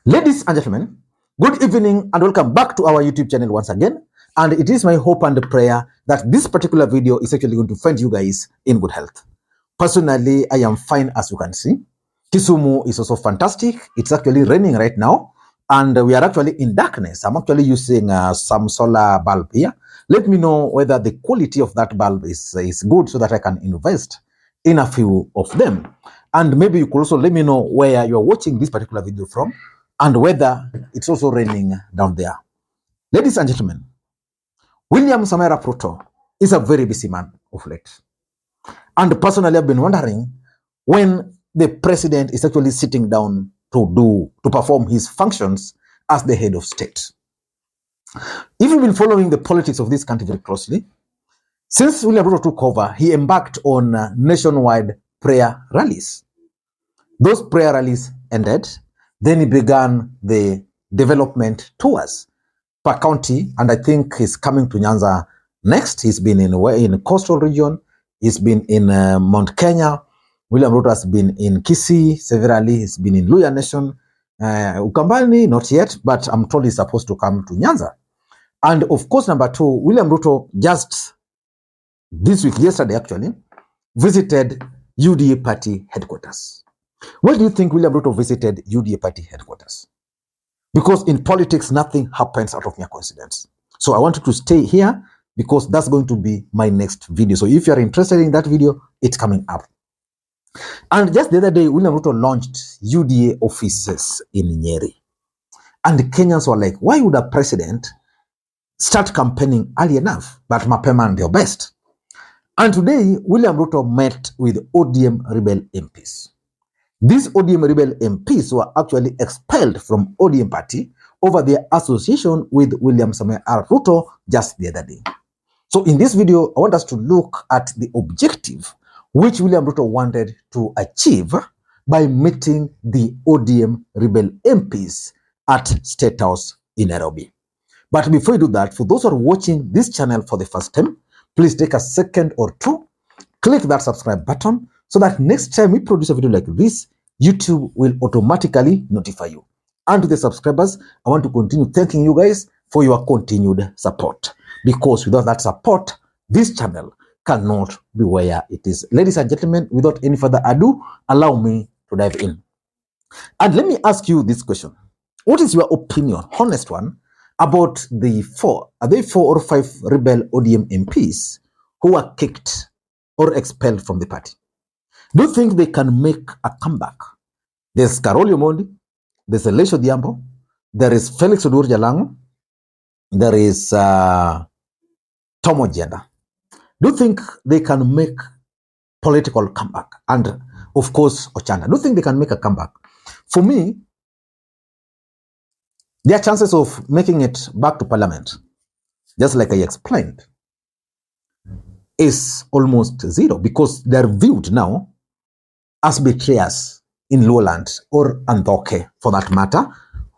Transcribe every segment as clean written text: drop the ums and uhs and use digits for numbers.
Ladies and gentlemen, good evening and welcome back to our YouTube channel once again. And it is my hope and prayer that this particular video is actually going to find you guys in good health. Personally, I am fine, as you can see. Kisumu is also fantastic. It's actually raining right now and we are actually in darkness. I'm actually using some solar bulb here. Let me know whether the quality of that bulb is good so that I can invest in a few of them. And maybe you could also let me know where you're watching this particular video from and whether it's also raining down there. Ladies and gentlemen, William Ruto is a very busy man of late. And personally, I've been wondering when the president is actually sitting down to perform his functions as the head of state. If you've been following the politics of this country very closely, since William Ruto took over, he embarked on nationwide prayer rallies. Those prayer rallies ended. Then he began the development tours per county, and I think he's coming to Nyanza next. He's been in coastal region. He's been in Mount Kenya. William Ruto has been in Kisii severally. He's been in Luya Nation. Ukambani, not yet, but I'm told he's supposed to come to Nyanza. And of course, number two, William Ruto just this week, yesterday actually, visited UDA party headquarters. Why do you think William Ruto visited UDA party headquarters? Because in politics, nothing happens out of mere coincidence. So I want you to stay here because that's going to be my next video. So if you're interested in that video, it's coming up. And just the other day, William Ruto launched UDA offices in Nyeri. And the Kenyans were like, why would a president start campaigning early enough? But mapema ndio best. And today, William Ruto met with ODM rebel MPs. These ODM rebel MPs were actually expelled from ODM party over their association with William Ruto just the other day. So in this video, I want us to look at the objective which William Ruto wanted to achieve by meeting the ODM rebel MPs at Statehouse in Nairobi. But before you do that, for those who are watching this channel for the first time, please take a second or two, click that subscribe button so that next time we produce a video like this, YouTube will automatically notify you. And to the subscribers, I want to continue thanking you guys for your continued support. Because without that support, this channel cannot be where it is. Ladies and gentlemen, without any further ado, allow me to dive in. And let me ask you this question. What is your opinion, honest one, about the four or five rebel ODM MPs who were kicked or expelled from the party? Do you think they can make a comeback? There's Omondi, there's Lesho Diambo, there is Felix Odur Jalango, there is Tomo Jenda. Do you think they can make political comeback? And of course, Ochanda. Do you think they can make a comeback? For me, their chances of making it back to parliament, just like I explained, is almost zero because they're viewed now as betrayers in Lowland or Andoke, for that matter,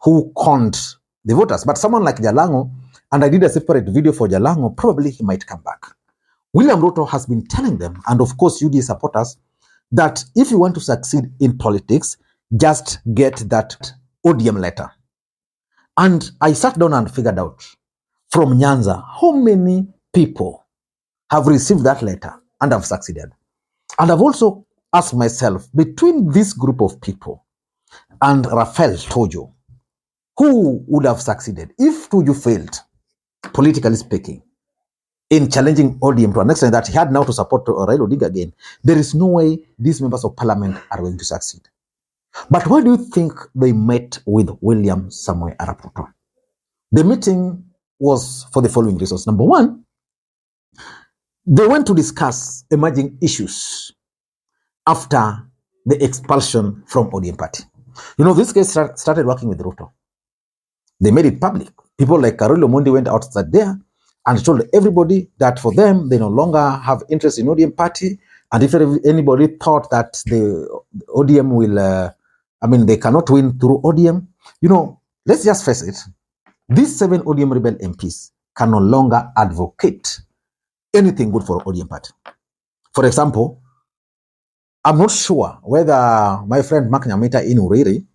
who conned the voters. But someone like Jalango, and I did a separate video for Jalango, probably he might come back. William Ruto has been telling them, and of course UDA supporters, that if you want to succeed in politics, just get that ODM letter. And I sat down and figured out from Nyanza how many people have received that letter and have succeeded. And I've also asked myself, between this group of people and Rafael Tojo, who would have succeeded? If Tojo failed, politically speaking, in challenging ODM to an extent that he had now to support Raila Odinga again, there is no way these members of parliament are going to succeed. But why do you think they met with William Samoei Arap Ruto? The meeting was for the following reasons. Number one, they went to discuss emerging issues after the expulsion from ODM party. You know, this guys started working with Ruto. They made it public. People like Omondi went outside there and told everybody that for them, they no longer have interest in ODM party. And if anybody thought that the ODM will, they cannot win through ODM, you know, let's just face it. These 7 ODM rebel MPs can no longer advocate anything good for ODM party. For example, I'm not sure whether my friend Mark Nyamita in Uriri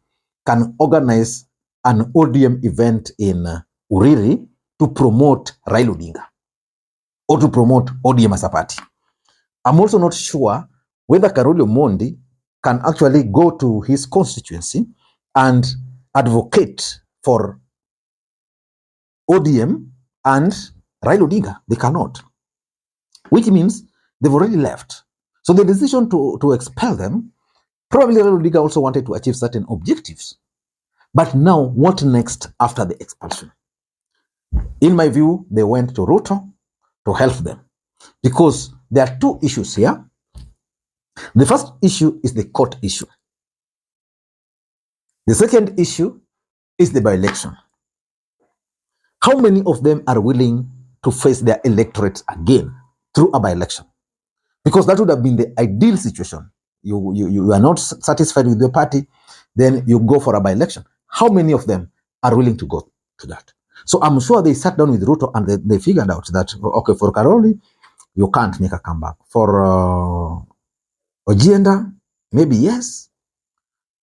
can organize an ODM event in Uriri to promote Raila Odinga or to promote ODM as a party. I'm also not sure whether Omondi can actually go to his constituency and advocate for ODM and Raila Odinga. They cannot, which means they've already left. So the decision to expel them, probably Raila Odinga also wanted to achieve certain objectives. But now, what next after the expulsion? In my view, they went to Ruto to help them, because there are two issues here. The first issue is the court issue. The second issue is the by-election. How many of them are willing to face their electorate again through a by-election? Because that would have been the ideal situation. You are not satisfied with your party, then you go for a by-election. How many of them are willing to go to that? So I'm sure they sat down with Ruto and they figured out that, okay, for Karoli, you can't make a comeback. For Ojienda, maybe yes.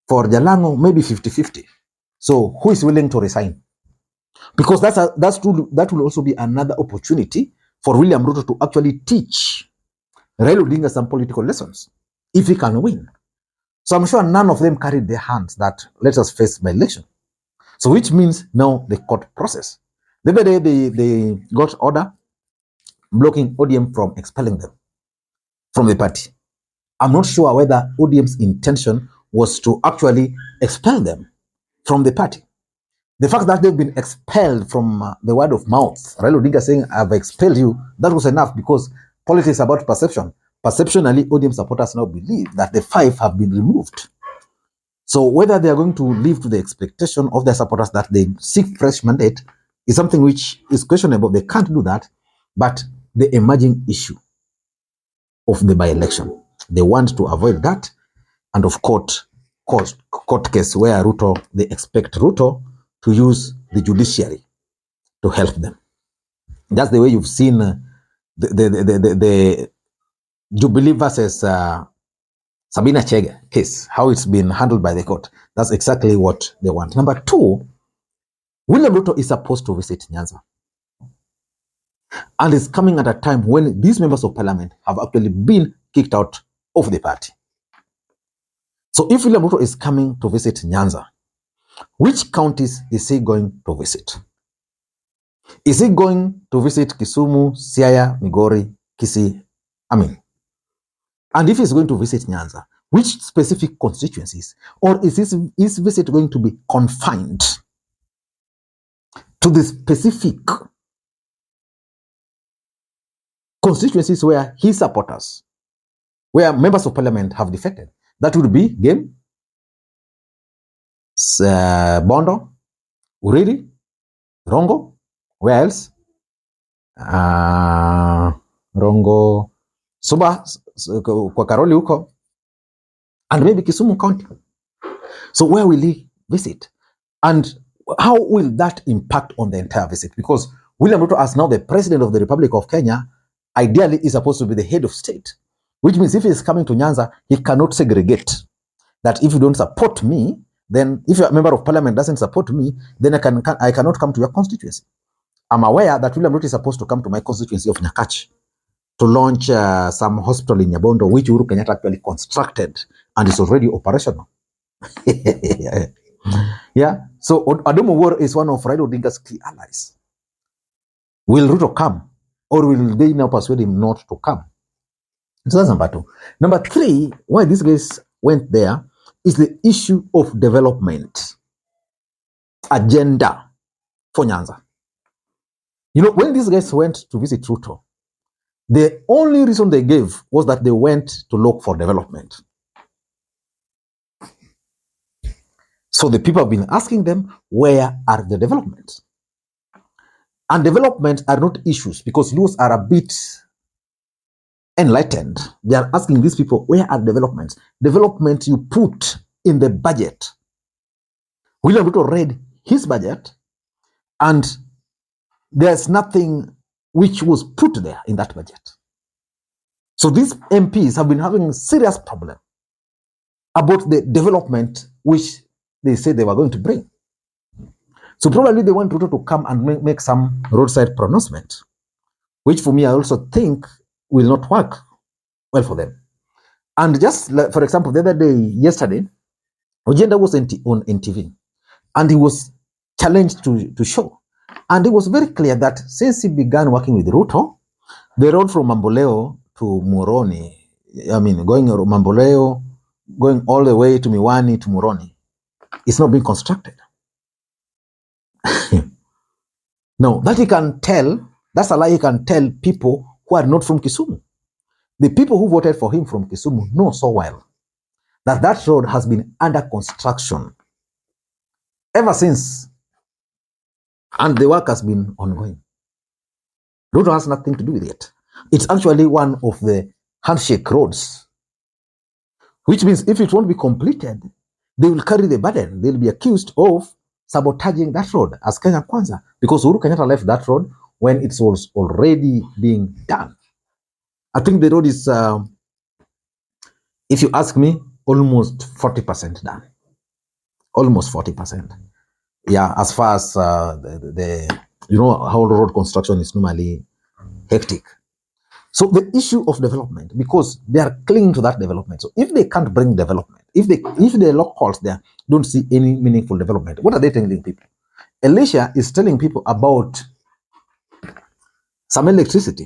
For Jalango, maybe 50-50. So who is willing to resign? Because that will also be another opportunity for William Ruto to actually teach Raila Odinga some political lessons, if he can win. So I'm sure none of them carried their hands that let us face by election. So which means now the court process. The other day they got order blocking ODM from expelling them from the party. I'm not sure whether ODM's intention was to actually expel them from the party. The fact that they've been expelled from the word of mouth, Raila Odinga saying, I've expelled you, that was enough, because politics is about perception. Perceptionally, ODM supporters now believe that the 5 have been removed. So whether they are going to live to the expectation of their supporters that they seek fresh mandate is something which is questionable. They can't do that. But the emerging issue of the by-election, they want to avoid that. And of course, court case where Ruto, they expect Ruto to use the judiciary to help them. That's the way you've seen the Jubilee versus Sabina Chege case, how it's been handled by the court. That's exactly what they want. Number 2, William Ruto is supposed to visit Nyanza. And it's coming at a time when these members of parliament have actually been kicked out of the party. So if William Ruto is coming to visit Nyanza, which counties is he going to visit? Is he going to visit Kisumu, Siaya, Migori, Kisii, Amin? And if he's going to visit Nyanza, which specific constituencies? Or is his visit going to be confined to the specific constituencies where his supporters, where members of parliament have defected? That would be Game, Bondo, Uriri, Rongo, where else? Rongo, Suba, kwa Karoli huko, and maybe Kisumu County. So where will he visit? And how will that impact on the entire visit? Because William Ruto, as now the president of the Republic of Kenya, ideally is supposed to be the head of state, which means if he is coming to Nyanza, he cannot segregate that if you don't support me, then if a member of parliament doesn't support me, then I cannot come to your constituency. I'm aware that William Ruto is supposed to come to my constituency of Nyakach to launch some hospital in Nyabondo, which Uhuru Kenyatta actually constructed and is already operational. Yeah. So Adomo War is one of Raila Odinga's key allies. Will Ruto come, or will they now persuade him not to come? So that's number 2. Number 3, why these guys went there is the issue of development agenda for Nyanza. You know, when these guys went to visit Ruto, the only reason they gave was that they went to look for development. So the people have been asking them, where are the developments? And development are not issues, because those are a bit enlightened. They are asking these people, where are developments? Development you put in the budget. William Ruto read his budget, and there's nothing which was put there in that budget. So these MPs have been having a serious problem about the development which they said they were going to bring. So probably they want Ruto to come and make some roadside pronouncement, which for me I also think will not work well for them. And just like, for example, the other day, yesterday, Ojenda was on NTV, and he was challenged to show. And it was very clear that since he began working with Ruto, the road from Mamboleo to Moroni, going Mamboleo, going all the way to Miwani to Moroni, is not being constructed. No, that he can tell, that's a lie he can tell people who are not from Kisumu. The people who voted for him from Kisumu know so well that that road has been under construction ever since, and the work has been ongoing. Ruto has nothing to do with it. It's actually one of the handshake roads, which means if it won't be completed, they will carry the burden. They'll be accused of sabotaging that road as Kenya Kwanza, because Uhuru Kenyatta left that road when it was already being done. I think the road is, if you ask me, almost 40% done. Almost 40%. Yeah, as far as you know how road construction is normally hectic. So the issue of development, because they are clinging to that development. So if they can't bring development, if the locals there don't see any meaningful development, what are they telling people? Elisha is telling people about some electricity,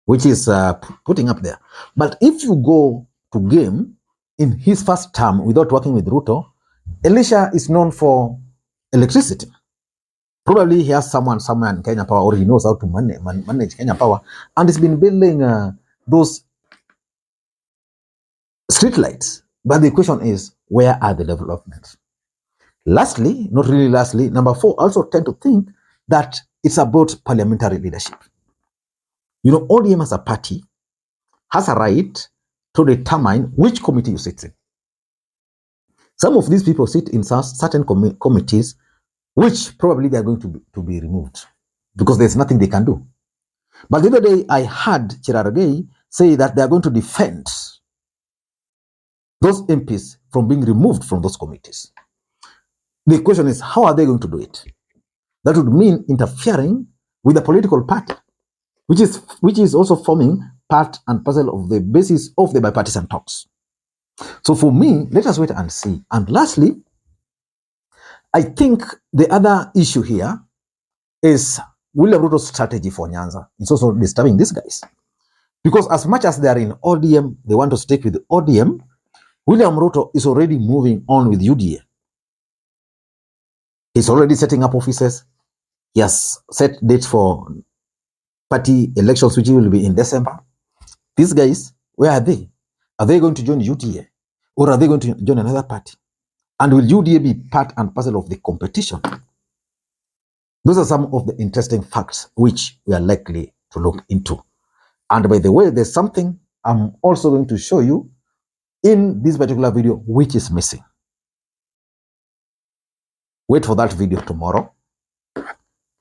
which is putting up there. But if you go to game in his first term without working with Ruto, Elisha is known for electricity. Probably he has someone somewhere in Kenya Power, or he knows how to manage Kenya Power, and he's been building those street lights. But the question is, where are the developments? Lastly, not really lastly, number 4, also tend to think that it's about parliamentary leadership. You know, ODM as a party has a right to determine which committee you sit in. Some of these people sit in certain committees, which probably they are going to be removed because there's nothing they can do. But the other day, I heard Chiraragei say that they are going to defend those MPs from being removed from those committees. The question is, how are they going to do it? That would mean interfering with the political party, which is also forming part and parcel of the basis of the bipartisan talks. So for me, let us wait and see. And lastly, I think the other issue here is William Ruto's strategy for Nyanza. It's also disturbing these guys. Because as much as they are in ODM, they want to stick with ODM, William Ruto is already moving on with UDA. He's already setting up offices. He has set dates for party elections, which will be in December. These guys, where are they? Are they going to join UDA? Or are they going to join another party? And will UDA be part and parcel of the competition? Those are some of the interesting facts which we are likely to look into. And by the way, there's something I'm also going to show you in this particular video which is missing. Wait for that video tomorrow.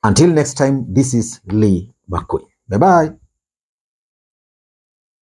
Until next time, this is Lee Makwiny. Bye-bye.